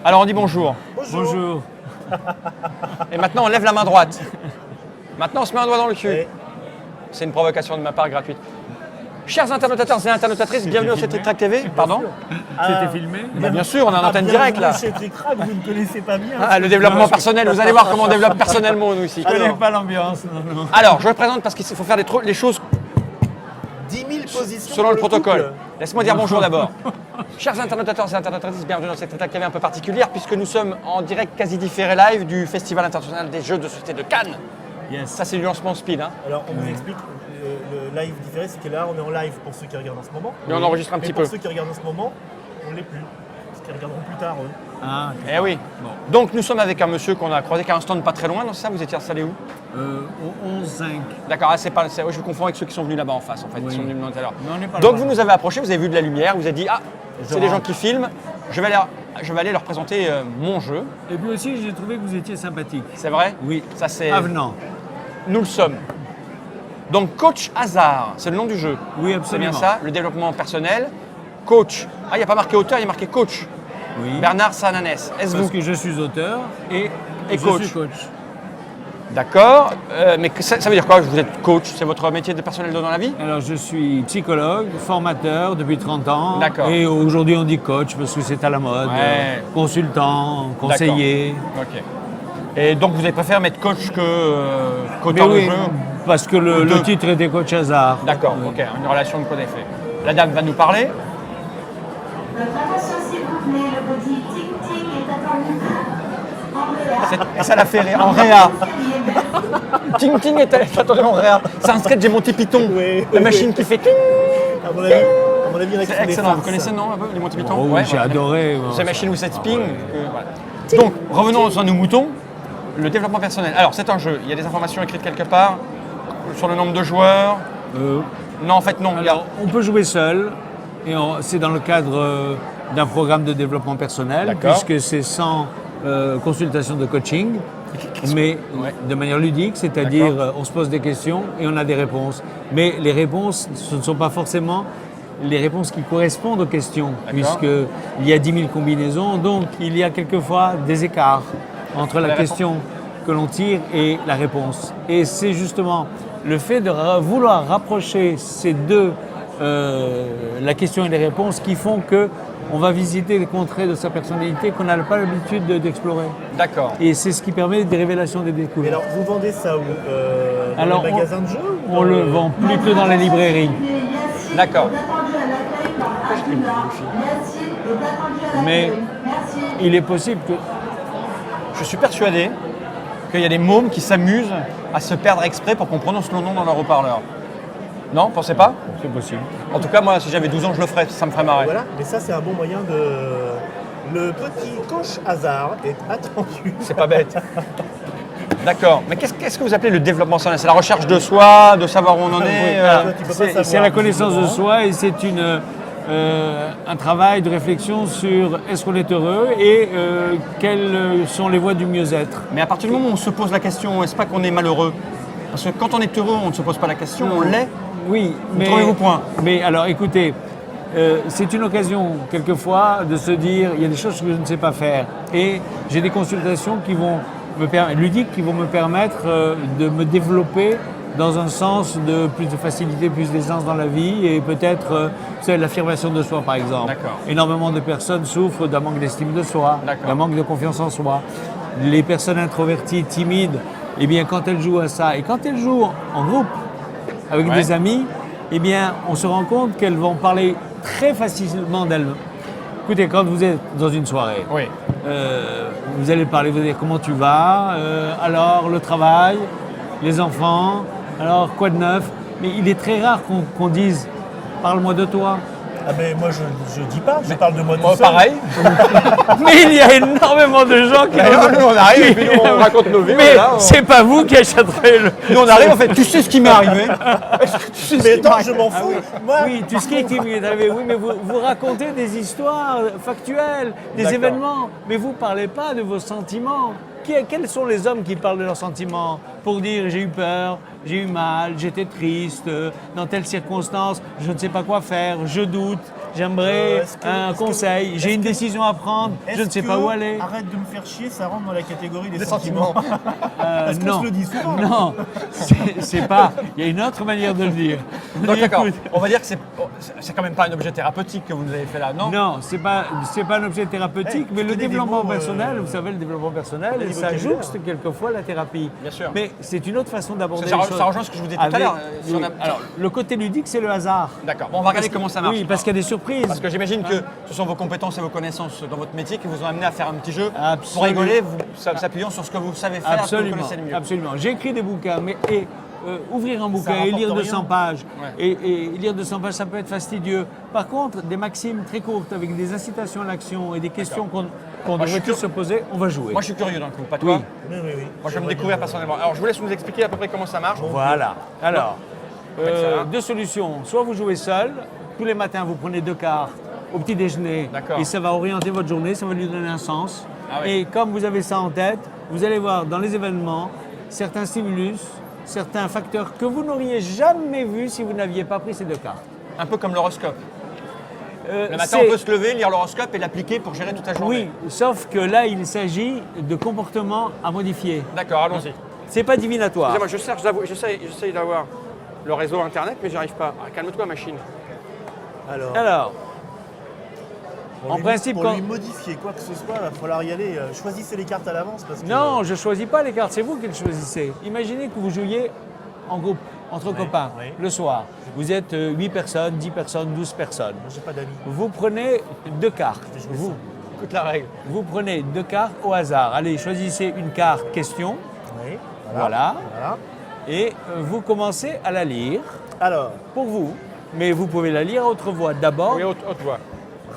Alors on dit bonjour. Bonjour. Et maintenant on lève la main droite. Maintenant on se met un doigt dans le cul. Oui. C'est une provocation de ma part gratuite. Chers internautateurs et internautatrices, bienvenue au filmé. Trick Track TV. Pardon. C'était filmé. Bah, bien sûr, on est en antenne directe là. C'est Trick Track, vous ne connaissez pas bien. Ah, le développement personnel, vous allez voir comment on développe personnellement nous ici. Je connais Alors. pas l'ambiance. Non. Alors, je me présente parce qu'il faut faire les choses 10 000 positions selon le pour protocole. couple. Laisse-moi dire bonjour d'abord. Chers internautateurs et internautatrices, bienvenue dans cette Trick Track TV un peu particulière puisque nous sommes en direct quasi différé live du Festival international des jeux de société de Cannes. Yes. Ça c'est du lancement speed. Hein. Alors, on vous explique, le live différé, c'est que là, on est en live pour ceux qui regardent en ce moment. Mais on enregistre un Mais petit pour peu. ceux qui regardent en ce moment, on ne l'est plus. Parce qu'ils regarderont plus tard, eux. Ah, Eh oui. Bon. Donc nous sommes avec un monsieur qu'on a croisé qui a un stand pas très loin. Non, c'est ça, vous étiez installé où? Au 11-5. D'accord, ah, c'est pas, je confonds avec ceux qui sont venus là-bas en face en fait, Oui. qui sont venus tout à l'heure. Mais on n'est pas Donc loin. vous nous avez approché, vous avez vu de la lumière, vous avez dit ah, c'est des gens rentre. qui filment, je vais aller leur présenter mon jeu. Et puis aussi, j'ai trouvé que vous étiez sympathique. C'est vrai? Oui. Ça c'est. Avenant. Nous le sommes. Donc Coach Hazard, c'est le nom du jeu. Oui, C'est absolument. bien ça, le développement personnel. Coach. Ah, il n'y a pas marqué auteur, il y a marqué coach. Oui. Bernard Sananès. Est-ce Parce vous? que je suis auteur et je coach. suis coach. D'accord. Mais ça veut dire quoi? Vous êtes coach, c'est votre métier de personnel dans la vie? Alors, je suis psychologue, formateur depuis 30 ans. D'accord. Et aujourd'hui, on dit coach parce que c'est à la mode. Ouais. Consultant, conseiller. Ok. Et donc vous avez préféré mettre coach Mais qu'auteur de oui, jeu? parce que Deux. le titre était coach hasard. D'accord, ok, une relation de cause à effet. La dame va nous parler. Votre attention s'il vous plaît, le petit tic-tic est attendu. En réa. Ça l'a fait rire. En réa. Ting ting est attendu en réa. C'est un sketch, j'ai monté Python. Oui, La oui, machine oui. qui fait ting. À mon avis, il y en a qui C'est font des excellent. farces. Vous connaissez, non, un peu, les monty Python? Oh, oui, j'ai adoré. C'est la machine où ça spin. Voilà. Donc, revenons à nos moutons. Le développement personnel. Alors, c'est un jeu. Il y a des informations écrites quelque part sur le nombre de joueurs. Non, en fait, non. Il y a- Alors, on peut jouer seul, et c'est dans le cadre d'un programme de développement personnel, D'accord. puisque c'est sans consultation de coaching, mais Ouais. de manière ludique, c'est-à-dire D'accord. on se pose des questions et on a des réponses. Mais les réponses, ce ne sont pas forcément les réponses qui correspondent aux questions, puisqu'il y a 10 000 combinaisons, donc il y a quelquefois des écarts entre la La question que l'on tire et la réponse. Et c'est justement le fait de vouloir rapprocher ces deux, la question et les réponses, qui font que on va visiter les contrées de sa personnalité qu'on n'a pas l'habitude d'explorer. D'accord. Et c'est ce qui permet des révélations, des Mais découvertes. alors, vous vendez ça où Dans Alors, les magasins de jeux ou On dans le vend plutôt dans les librairies. Yacine D'accord. est attendu à l'accueil par Abdullah. Yacine est attendu à l'accueil. Mais Merci. il est possible que... Je suis persuadé qu'il y a des mômes qui s'amusent à se perdre exprès pour qu'on prononce le nom dans leur haut-parleur. Non, pensez pas? C'est possible. En tout cas, moi, si j'avais 12 ans, je le ferais, ça me ferait marrer. Voilà, mais ça, c'est un bon moyen de... Le petit coach hasard est attendu. C'est pas bête. D'accord. Mais qu'est-ce que vous appelez le développement personnel? C'est la recherche de soi, de savoir où on en est Toi, tu peux pas savoir, C'est la connaissance de visiblement. soi et c'est un travail de réflexion sur est-ce qu'on est heureux et quelles sont les voies du mieux-être. Mais à partir du moment où on se pose la question, est-ce pas qu'on est malheureux? Parce que quand on est heureux, on ne se pose pas la question, on l'est. Oui, mais... trouvez-vous point. Mais alors écoutez, c'est une occasion quelquefois de se dire il y a des choses que je ne sais pas faire. Et j'ai des consultations qui vont me permettre, ludiques, qui vont me permettre de me développer dans un sens de plus de facilité, plus d'aisance dans la vie et peut-être c'est l'affirmation de soi par exemple. D'accord. Énormément de personnes souffrent d'un manque d'estime de soi, D'accord. d'un manque de confiance en soi. Les personnes introverties, timides, eh bien quand elles jouent à ça et quand elles jouent en groupe avec Ouais. des amis, eh bien on se rend compte qu'elles vont parler très facilement d'elles. Écoutez, quand vous êtes dans une soirée, Oui. vous allez parler, vous allez dire comment tu vas, alors le travail, les enfants, alors quoi de neuf. Mais il est très rare qu'on dise parle-moi de toi. Ah mais moi je dis pas, je parle de moi tout Moi, seul. pareil. Mais il y a énormément de gens qui... Nous, on arrive et puis nous, on raconte nos vies. Mais voilà, on- c'est pas vous qui achèterez le... Nous, on arrive, en fait, tu sais ce qui m'est arrivé? Est-ce que tu sais ce Mais qui attends, m'est je arrivé? m'en fous. Moi, Oui, tout ce qui est arrivé, oui, mais vous racontez des histoires factuelles, des D'accord. événements, mais vous ne parlez pas de vos sentiments. Quels sont les hommes qui parlent de leurs sentiments pour dire j'ai eu peur, j'ai eu mal, j'étais triste, dans telle circonstance, je ne sais pas quoi faire, je doute, j'aimerais un conseil, j'ai une décision à prendre, je ne sais pas où aller. Arrête de me faire chier, ça rentre dans la catégorie des Des sentiments. sentiments. Parce qu'on Non, se le dit souvent. non, c'est pas. Il y a une autre manière de le dire. Donc d'accord, Écoute, on va dire que c'est quand même pas un objet thérapeutique que vous nous avez fait là, non? non, c'est pas un objet thérapeutique, Hey, mais tu le connais des développement mots, personnel, vous savez, le développement personnel, des ça vocabulaires. jouxte quelquefois la thérapie. Bien sûr. Mais c'est une autre façon d'aborder Ça les choses. rejoint ce que je vous disais tout à Avec- l'heure, si on oui. a- Alors, le côté ludique, c'est le hasard. D'accord, bon, on va regarder comment ça marche. Oui, parce qu'il y a des surprises. Parce que j'imagine que ce sont vos compétences et vos connaissances dans votre métier qui vous ont amené à faire un petit jeu pour Absolument. rigoler, s'appuyant sur ce que vous savez faire, ce que vous Absolument, connaissez le mieux. absolument. J'ai écrit des bouquins, mais ouvrir un bouquin et rapporte lire rien. 200 pages, Ouais. et lire 200 pages, ça peut être fastidieux. Par contre, des maximes très courtes avec des incitations à l'action et des questions qu'on Moi, je devrait suis tous se poser, on va jouer. Moi, je suis curieux d'un coup, pas toi. Oui. Oui, oui, oui. Moi, je vais me découvrir personnellement. Alors, je vous laisse nous expliquer à peu près comment ça marche. Voilà. Alors, ça. deux solutions. Soit vous jouez seul, tous les matins vous prenez 2 cartes au petit déjeuner, D'accord. et ça va orienter votre journée, ça va lui donner un sens. Ah oui. Et comme vous avez ça en tête, vous allez voir dans les événements certains stimulus, certains facteurs que vous n'auriez jamais vus si vous n'aviez pas pris ces 2 cartes. Un peu comme l'horoscope. Le matin, c'est- on peut se lever, lire l'horoscope et l'appliquer pour gérer toute la journée. Oui, sauf que là, il s'agit de comportements à modifier. D'accord, allons-y. C'est pas divinatoire. Excusez-moi, j'essaye d'avoir le réseau internet, mais j'y arrive pas. Ah, calme-toi, machine. Alors, Pour en lui- principe, pour quand- lui modifier quoi que ce soit, il va falloir y aller. Choisissez les cartes à l'avance parce que. non, je ne choisis pas les cartes, c'est vous qui les choisissez. Imaginez que vous jouiez en groupe, entre copains, oui. le soir. Vous êtes 8 personnes, 10 personnes, 12 personnes. Moi, j'ai pas d'amis. Vous prenez 2 cartes. Je vais jouer Vous, Écoute la règle. vous prenez 2 cartes au hasard. Allez, choisissez une carte question, Oui. Voilà. Voilà. et vous commencez à la lire Alors, pour vous. Mais vous pouvez la lire à haute voix. D'abord, Oui, haute voix.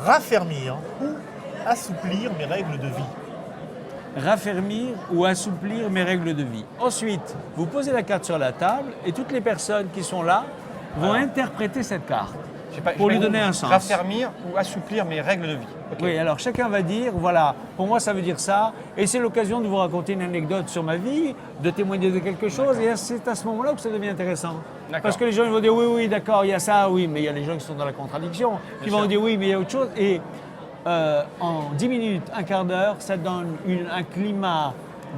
raffermir ou assouplir mes règles de vie. raffermir ou assouplir mes règles de vie. Ensuite, vous posez la carte sur la table et toutes les personnes qui sont là vont interpréter cette carte J'ai pas- pour j'ai lui pas- donner un sens. Raffermir ou assouplir mes règles de vie. Ok. Oui, alors chacun va dire, voilà, pour moi ça veut dire ça, et c'est l'occasion de vous raconter une anecdote sur ma vie, de témoigner de quelque chose, et c'est à ce moment-là que ça devient intéressant. D'accord. Parce que les gens ils vont dire, oui, oui, d'accord, il y a ça, oui, mais il y a les gens qui sont dans la contradiction, qui vont sûr. dire, oui, mais il y a autre chose, et en 10 minutes, un quart d'heure, ça donne un climat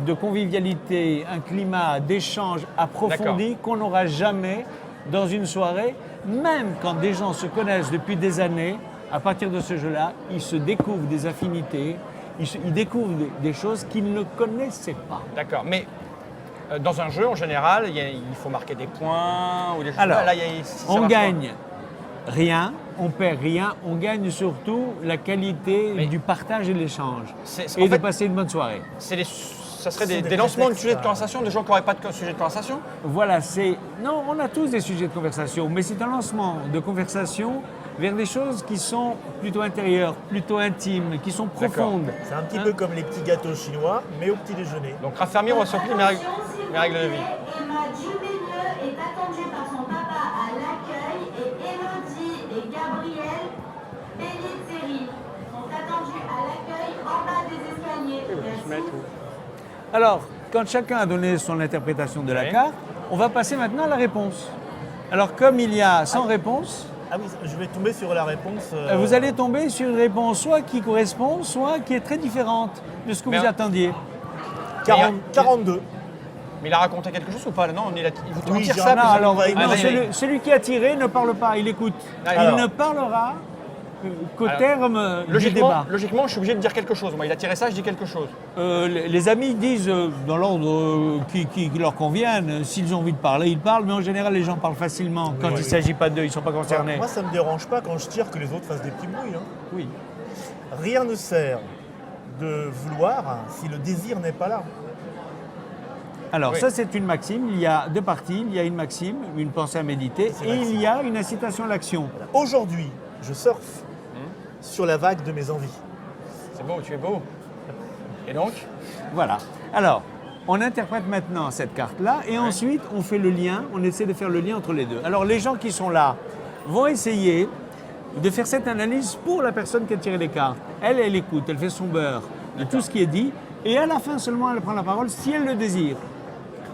de convivialité, un climat d'échange approfondi qu'on n'aura jamais dans une soirée, même quand des gens se connaissent depuis des années. À partir de ce jeu-là, ils se découvrent des affinités, ils découvrent des choses qu'ils ne connaissaient pas. D'accord, mais dans un jeu, en général, il faut marquer des points ou des choses. Alors, Là, ça on marche pas. gagne rien, on perd rien, on gagne surtout la qualité Mais- du partage et de l'échange. C'est- Et en de fait- passer une bonne soirée. Ça serait Ce sont des des lancements de prétextes, sujets de ça. conversation, de gens qui n'auraient pas de sujet de conversation. Voilà, c'est. Non, on a tous des sujets de conversation, mais c'est un lancement de conversation vers des choses qui sont plutôt intérieures, plutôt intimes, qui sont profondes. C'est un petit Hein? peu comme les petits gâteaux chinois, mais au petit déjeuner. Donc raffermir ou assouplir mes règles de vie. Emma Dubélieu est attendue par son papa à l'accueil et Elodie et Gabriel Pellizzeri sont attendus à l'accueil en bas des escaliers. Merci. Alors, quand chacun a donné son interprétation de la Oui. carte, on va passer maintenant à la réponse. Alors, comme il y a 100 réponses, Ah oui, je vais tomber sur la réponse. vous allez tomber sur une réponse soit qui correspond, soit qui est très différente de ce que Mais vous un- attendiez. 42. Mais il a raconté quelque chose ou pas? Non, il vous Oui, tire j'ai ça. un- puis Non, ça- alors, va- non, Ah, vas-y, celui, vas-y. celui qui a tiré ne parle pas, il écoute. Alors. Il ne parlera qu'au Alors, terme du Logiquement, débat. logiquement, je suis obligé de dire quelque chose. Moi, il a tiré ça, je dis quelque chose. Les amis disent dans l'ordre qui leur convienne. S'ils ont envie de parler, ils parlent. Mais en général, les gens parlent facilement. Quand il ne s'agit pas d'eux, ils ne sont pas concernés. Moi, ça me dérange pas quand je tire que les autres fassent des petits bruits. Hein. Oui. Rien ne sert de vouloir si le désir n'est pas là. Alors Oui. ça, c'est une maxime. Il y a deux parties. Il y a une maxime, une pensée à méditer. C'est Et maxime. il y a une incitation à l'action. Aujourd'hui, je surfe sur la vague de mes envies. C'est beau, tu es beau. Et donc? Voilà. Alors, on interprète maintenant cette carte-là. Et ensuite, on fait le lien. On essaie de faire le lien entre les deux. Alors, les gens qui sont là vont essayer de faire cette analyse pour la personne qui a tiré les cartes. Elle écoute. Elle fait son beurre de tout ce qui est dit. Et à la fin seulement, elle prend la parole si elle le désire.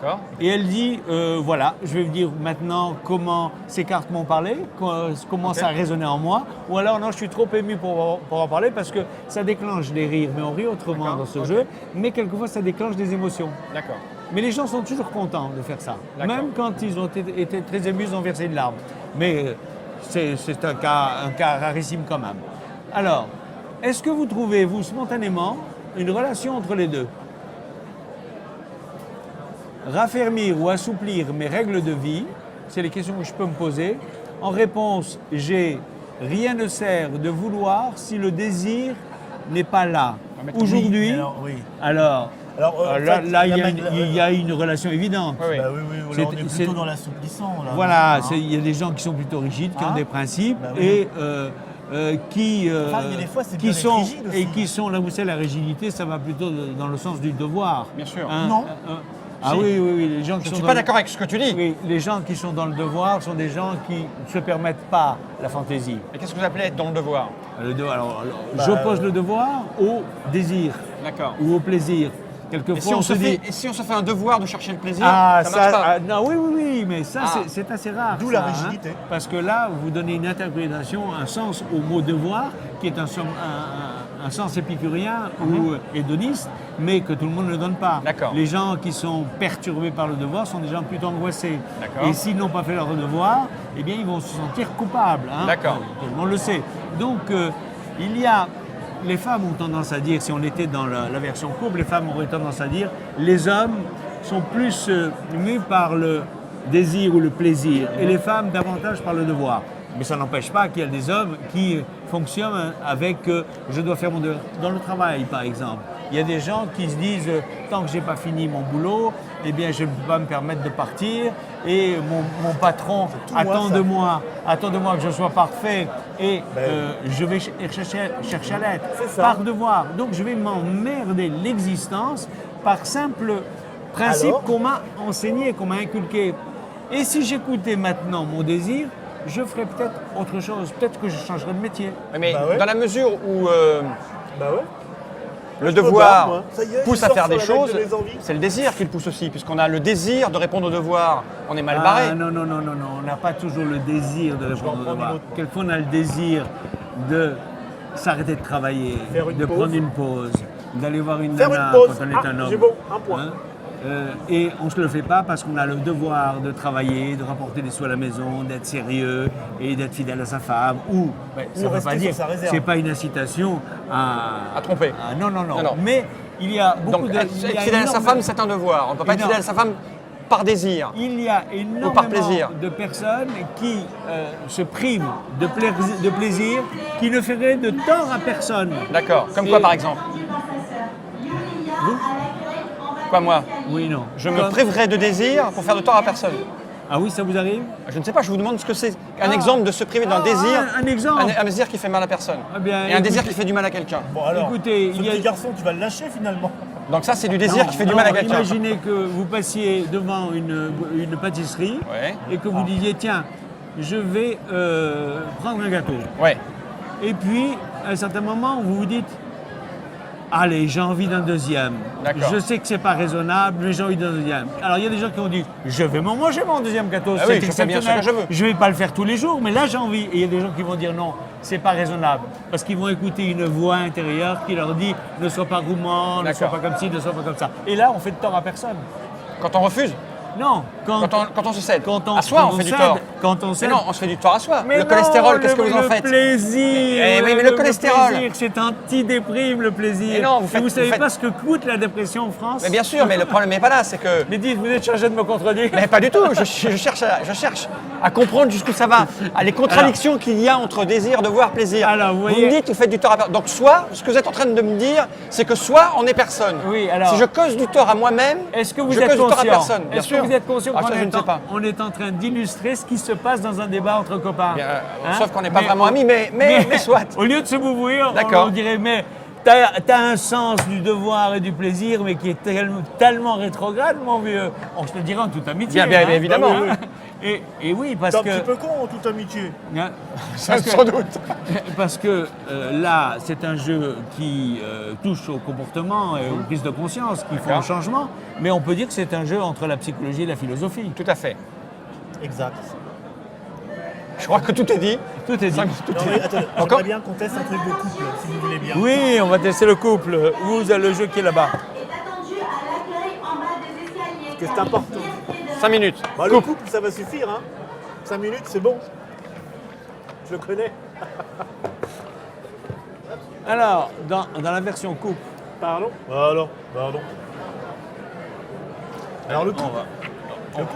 D'accord. Et elle dit, voilà, je vais vous dire maintenant comment ces cartes m'ont parlé, comment ça a résonné en moi. Ou alors, non, je suis trop ému pour en parler parce que ça déclenche des rires, mais on rit autrement D'accord, dans ce ok. jeu. Mais quelquefois, ça déclenche des émotions. D'accord. Mais les gens sont toujours contents de faire ça. D'accord. Même quand ils ont été très émus, ils ont versé une larme. Mais c'est un cas rarissime quand même. Alors, est-ce que vous trouvez, vous, spontanément, une relation entre les deux? Raffermir ou assouplir mes règles de vie, c'est les questions que je peux me poser. En réponse, j'ai rien ne sert de vouloir si le désir n'est pas là. Aujourd'hui, Oui. alors, En là, fait, là, il il y a une relation évidente. Oui, oui. Bah oui, là, on est C'est- plutôt dans l'assouplissant. là. Voilà, Hein. il y a des gens qui sont plutôt rigides, qui ont Ah. des principes Bah oui. et qui, Enfin, il y a des fois, c'est bien qui d'être sont rigide aussi. et qui sont là où c'est la rigidité, ça va plutôt dans le sens du devoir. Bien sûr. Non. Ah Si. oui, les gens qui Je ne sont suis dans pas le- d'accord avec ce que tu dis. Oui, les gens qui sont dans le devoir sont des gens qui ne se permettent pas la fantaisie. Et qu'est-ce que vous appelez être dans le devoir? Alors, Bah, j'oppose le devoir au désir D'accord. ou au plaisir. Et Quelquefois, si on se dit fait, et si on se fait un devoir de chercher le plaisir, ah, ça marche pas. non, oui, mais ça, Ah. c'est assez rare. D'où ça, la rigidité. parce que là, vous donnez une interprétation, un sens au mot devoir, qui est un sens épicurien ou hédoniste, mais que tout le monde ne donne pas. D'accord. Les gens qui sont perturbés par le devoir sont des gens plutôt angoissés. D'accord. Et s'ils n'ont pas fait leur devoir, eh bien, ils vont se sentir coupables. Hein. D'accord. Tout le monde le sait. Donc, il y a... Les femmes ont tendance à dire, si on était dans la version couple, les femmes auraient tendance à dire les hommes sont plus mus par le désir ou le plaisir et les femmes davantage par le devoir. Mais ça n'empêche pas qu'il y a des hommes qui fonctionnent avec je dois faire mon devoir. Dans le travail, par exemple, il y a des gens qui se disent tant que je n'ai pas fini mon boulot, eh bien je ne peux pas me permettre de partir et mon patron tout moi, attend ça. de moi que je sois parfait et Ben je vais chercher à l'être C'est ça. par devoir. Donc je vais m'emmerder l'existence par simple principe Alors qu'on m'a enseigné, qu'on m'a inculqué. Et si j'écoutais maintenant mon désir, je ferais peut-être autre chose. Peut-être que je changerais de métier. Mais Bah ouais. dans la mesure où Bah ouais. le je me devoir barre, moi. Ça y est, pousse je à sors faire sur des la vague choses, de mes envies. c'est le désir qui le pousse aussi, puisqu'on a le désir de répondre au devoir. On est mal barré. Ah, non, on n'a pas toujours le désir de vais en répondre au prendre devoir. une autre. Quelquefois, on a le désir de s'arrêter de travailler, Faire une de pause. prendre une pause, d'aller voir une Faire nana une pause. quand on est un homme. J'ai bon, un point. Et on ne se le fait pas parce qu'on a le devoir de travailler, de rapporter des sous à la maison, d'être sérieux et d'être fidèle à sa femme. Ou, ça ne veut rester pas dire, sur sa réserve. c'est pas une incitation à tromper. Non. Non. Mais il y a beaucoup Donc de... être il y a fidèle à sa énorme- femme, c'est un devoir. On ne peut pas être Énorme. fidèle à sa femme par désir. Il y a énormément par plaisir. de personnes qui se privent de plaisir, qui ne feraient de tort à personne. D'accord. Comme Et- quoi, par exemple? Vous Quoi, moi? Oui, non. Je me Comme- priverai de désir pour faire de tort à personne. Ah oui, ça vous arrive? Je ne sais pas, je vous demande ce que c'est. Un exemple de se priver d'un désir. Un exemple. Un désir qui fait mal à personne. Ah bien, et un désir écoutez- qui fait du mal à quelqu'un. Bon alors, Écoutez, ce il y a- petit garçon, tu vas le lâcher finalement. Donc ça, c'est du désir Non, qui fait du non, mal à quelqu'un. Imaginez que vous passiez devant une pâtisserie Ouais. et que vous disiez, tiens, je vais prendre un gâteau. Ouais. Et puis, à un certain moment, vous vous dites, allez, j'ai envie d'un deuxième. D'accord. Je sais que c'est pas raisonnable, mais j'ai envie d'un deuxième. Alors, il y a des gens qui ont dit, je vais m'en manger mon deuxième gâteau, Ah c'est oui, je fais bien ce que exceptionnel. je veux. vais pas le faire tous les jours, mais là, j'ai envie. Et il y a des gens qui vont dire, non, c'est pas raisonnable. Parce qu'ils vont écouter une voix intérieure qui leur dit, ne sois pas gourmand, ne sois D'accord. pas comme ci, ne sois pas comme ça. Et là, on fait de tort à personne. Quand on refuse, Non, quand on se cède. quand à soi, on fait du cède, tort. Quand on Mais cède, non, on se fait du tort à soi. mais le non, cholestérol, qu'est-ce que vous en le faites? plaisir. Eh oui, mais le cholestérol. plaisir, c'est anti-déprime, le plaisir. Mais non, Et vous savez vous faites- pas ce que coûte la dépression en France? Mais bien sûr, mais le problème n'est pas là, c'est que. Mais dites, vous êtes chargé de me contredire. Mais pas du tout, je cherche à comprendre jusqu'où ça va, à les contradictions qu'il y a entre désir, devoir, plaisir. Alors, vous vous voyez- me dites, vous faites du tort à personne. Donc, soit, ce que vous êtes en train de me dire, c'est que soit on est personne. Oui, alors- Si je cause du tort à moi-même, Est-ce que vous je êtes cause du tort à conscient? personne. Bien Est-ce que sûr. vous êtes conscient Ah, qu'on ça, je est ne sais pas. on est en train d'illustrer ce qui se passe dans un débat entre copains? Bien, Hein? sauf qu'on n'est pas Mais vraiment on- amis, mais soit. Au lieu de se bouvouir, D'accord. on dirait, mais t'as un sens du devoir et du plaisir, mais qui est tellement rétrograde, mon vieux. On se le dira en toute amitié. Bien, hein. évidemment. Ah oui, oui. Et oui, parce T'es un que... petit peu con en toute amitié. Hein, Sans doute. parce que là, c'est un jeu qui touche au comportement et aux prises de conscience, qui font un D'accord. changement, mais on peut dire que c'est un jeu entre la psychologie et la philosophie. Tout à fait. Exact. Je crois que tout est dit. Tout est dit. Non mais attendez, Encore j'aimerais bien qu'on teste un truc de couple, si vous voulez bien. Oui, on va tester le couple. Vous avez le jeu qui est là-bas. Est attendu à l'accueil en bas des escaliers. Que c'est important. 5 minutes. Bah, le couple, ça va suffire, hein. 5 minutes, c'est bon. Je le connais. Alors, dans la version couple, Pardon. Pardon. Alors le couple,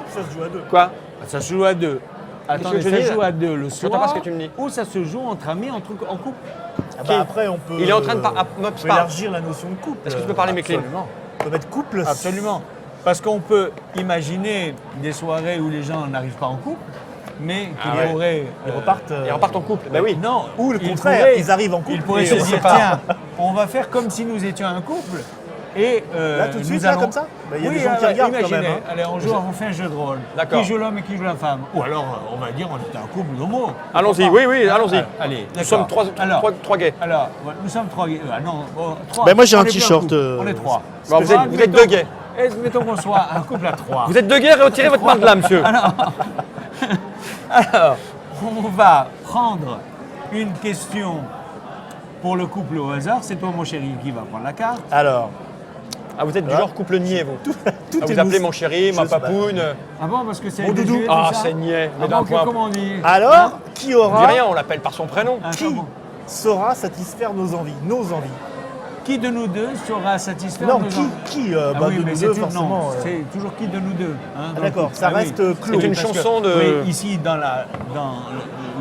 ça se joue à deux. Quoi? ça se joue à deux. Attendez, que je ça dis, se là joue à deux le J'entends soir, pas ce que tu me dis. ou ça se joue entre amis, en couple. Ah bah, après, on peut. Il est en train de on peut élargir la notion de couple. Est-ce que tu peux parler, Mécline? Absolument. On peut mettre couple. Absolument. Parce qu'on peut imaginer des soirées où les gens n'arrivent pas en couple, mais Ah qu'ils ouais. pourraient... Ils repartent. Ils repartent en couple. Ben oui. Non, Ou le ils contraire, pourraient- ils arrivent en couple Ils pourraient et se on dire, sépare. tiens, on va faire comme si nous étions un couple. Et Là, tout de suite, nous là, allons- comme ça Bah, il y a Oui, des gens qui alors, regardent quand imaginez, même, hein. allez, on fait un jeu de rôle. D'accord. Qui joue l'homme et qui joue la femme. Ou alors, on va dire, on est un couple d'homo. Allons-y, oui, allons-y. Allez, Nous d'accord. sommes Alors, trois gays. Alors, voilà, nous sommes trois gays. Ah non, trois. Ben, moi, j'ai On un est plus t-shirt, couple. On est trois. Bon, vous êtes Mettons- deux gays. Mettons qu'on soit un couple à trois. Vous êtes deux gays, retirez votre main de là, monsieur. Alors, on va prendre une question pour le couple au hasard. C'est toi, mon chéri, qui va prendre la carte. Alors, Ah, vous êtes du genre couple niais, vous. tout Ah, est vous appelez mousse. mon chéri, ma Je sais pas. papoune. Ah bon, parce que c'est Mon doudou. désuet, tout Ah, ça c'est niais. Mais Ah d'un bon, point. comment on dit alors, qui On dit aura, rien, on l'appelle par son prénom. Hein, qui comment saura satisfaire nos envies, Qui de nous deux saura satisfaire Non, nos envies qui Ah bah, oui, de mais nous c'est deux, une- non, forcément. c'est toujours qui de nous deux. Hein, Ah, dans d'accord, le couple. ça Ah reste oui. clos. C'est une Parce que, chanson de- Oui, ici, dans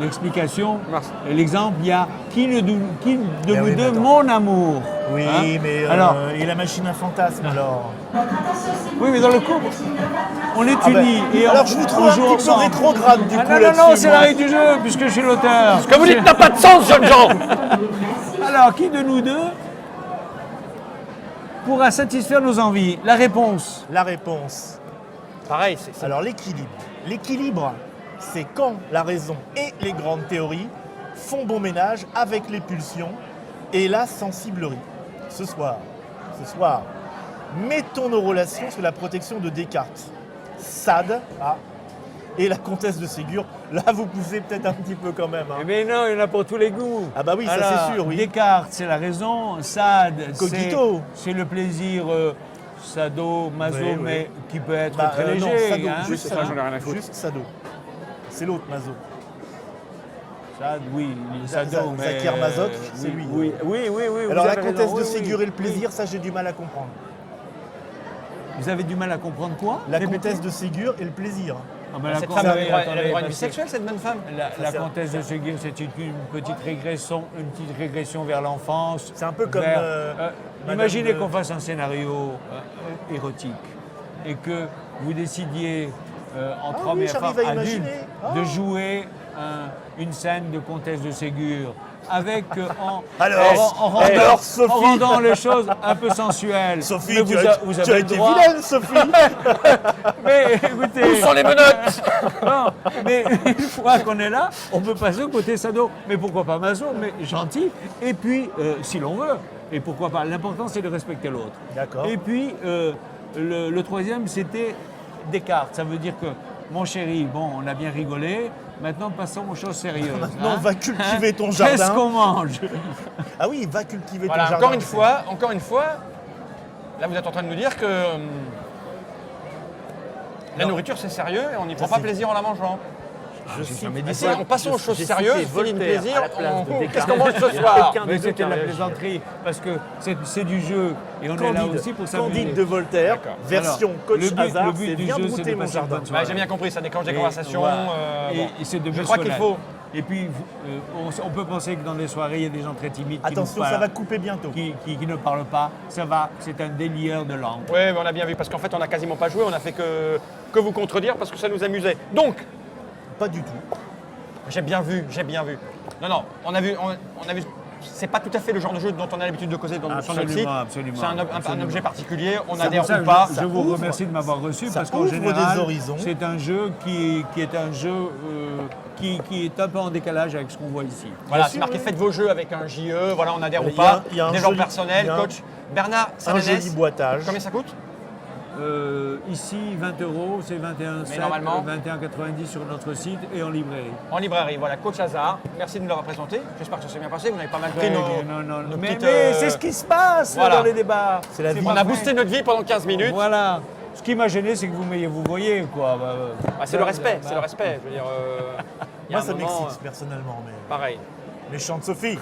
l'explication, Merci. l'exemple, il y a qui de nous oui, mais deux, attends. mon amour. Oui, Hein mais Alors, et la machine à fantasme alors. oui, mais dans le couple, on est Ah ben, unis. Et alors on- je vous trouve on un joue petit peu ensemble. rétrograde du Ah coup non, là-dessus. non, c'est la moi. règle du jeu, puisque je suis l'auteur. Ce que vous dites n'a pas de sens, jeunes gens. Alors, qui de nous deux pourra satisfaire nos envies? La réponse. La réponse. Pareil, c'est. Alors l'équilibre. L'équilibre, c'est quand la raison et les grandes théories font bon ménage avec les pulsions et la sensiblerie. Ce soir, mettons nos relations sous la protection de Descartes. Sade, et la comtesse de Ségur. Là, vous poussez peut-être un petit peu quand même. hein. Eh bien non, il y en a pour tous les goûts. Ah bah oui, ça, Alors, c'est sûr, oui. Descartes, c'est la raison. Sade, Cogito. c'est le plaisir sado-maso, Oui, oui. mais qui peut être Bah, très non, léger. Sado, hein. juste ça, Sado. j'en ai rien à foutre. Juste Sado. C'est l'autre, Mazo. Sade, oui, il est sado, mais... Zakir Mazoc, c'est lui. Oui, vous Alors la avez comtesse raison, de oui, Ségur oui, et le plaisir, ça j'ai du mal à comprendre. oui. Vous avez du mal à comprendre quoi? La Répétez. comtesse de Ségur et le plaisir. Ah ben, la Cette comtesse- femme, elle a le droit à attendez, une vie parce que- sexuelle, cette bonne femme. La c'est- comtesse de Ségur, c'est une petite régression vers l'enfance. C'est un peu comme, Madame imaginez de- qu'on fasse un scénario érotique et que vous décidiez entre Ah hommes oui, et femmes j'arrive à adultes imaginer. Ah. de jouer une scène de comtesse de Ségur avec Alors, Sophie. en rendant les choses un peu sensuelles. Sophie, Mais tu vous as avez le été droit. vilaine, Sophie. Mais écoutez, Où sont les menottes? non, mais une fois qu'on est là, on peut passer au côté sado. Mais pourquoi pas maso, mais gentil. Et puis, si l'on veut, et pourquoi pas. L'important, c'est de respecter l'autre. D'accord. Et puis, le troisième, c'était Descartes. Ça veut dire que, mon chéri, bon, on a bien rigolé. Maintenant, passons aux choses sérieuses. Maintenant, hein. va cultiver ton Qu'est-ce jardin. qu'on mange? Ah oui, va cultiver Voilà, ton jardin. encore une fois, là vous êtes en train de nous dire que la Non. nourriture c'est sérieux et on n'y prend Ça, pas c'est- plaisir en la mangeant. Je cite, Mais si, passons aux choses sérieuses, fini de plaisir, qu'est-ce Descartes. qu'on mange ce soir? Mais c'était de la plaisanterie, parce que c'est du jeu. Et on est là aussi pour s'amuser. Candide de Voltaire, D'accord. version Alors, coach le but- hasard, le but c'est du viens jeu, c'est brouter de mon passer une jardin. bonne soirée. J'ai bien compris, ça déclenche des Et conversations. voilà. Bon. Et c'est de Je belles crois qu'il soirées. faut. Et puis, on peut penser que dans les soirées, il y a des gens très timides qui, Attention, nous ça va parlent, couper bientôt. qui ne parlent pas. Ça va, c'est un délieur de langue. Oui, mais on a bien vu, parce qu'en fait on n'a quasiment pas joué, on a fait que vous contredire parce que ça nous amusait. Donc, Pas du tout. j'ai bien vu. Non, on a vu c'est pas tout à fait le genre de jeu dont on a l'habitude de causer sur notre site. Absolument. C'est un Absolument. objet particulier, on C'est adhère pour ça ou que pas. je vous ouvre- remercie de m'avoir reçu ça parce qu'en ouvre général, des horizons. c'est un jeu qui est un jeu qui est un peu en décalage avec ce qu'on voit ici. Voilà, Bien c'est sûr, marqué oui. faites vos jeux avec un JE, voilà, on adhère ou Il y a- pas. il y a un Développement joli- personnel, il y a un- coach. Bernard Un Sananès, joli boitage. combien ça coûte? Ici, 20 €, c'est 21,7, normalement 21,90 sur notre site et en librairie. En librairie, voilà, coach Hazard. Merci de nous l'avoir présenté. J'espère que ça s'est bien passé. Vous avez pas mal pris Ouais, nos mais petites, c'est ce qui se passe là, voilà. dans les débats. C'est la vie. On a boosté notre vie pendant 15 minutes. Voilà. Ce qui m'a gêné, c'est que vous voyez quoi. C'est le respect, c'est le respect. Je veux dire, il y a Moi, un ça moment, m'excite personnellement, mais pareil. méchante Sophie.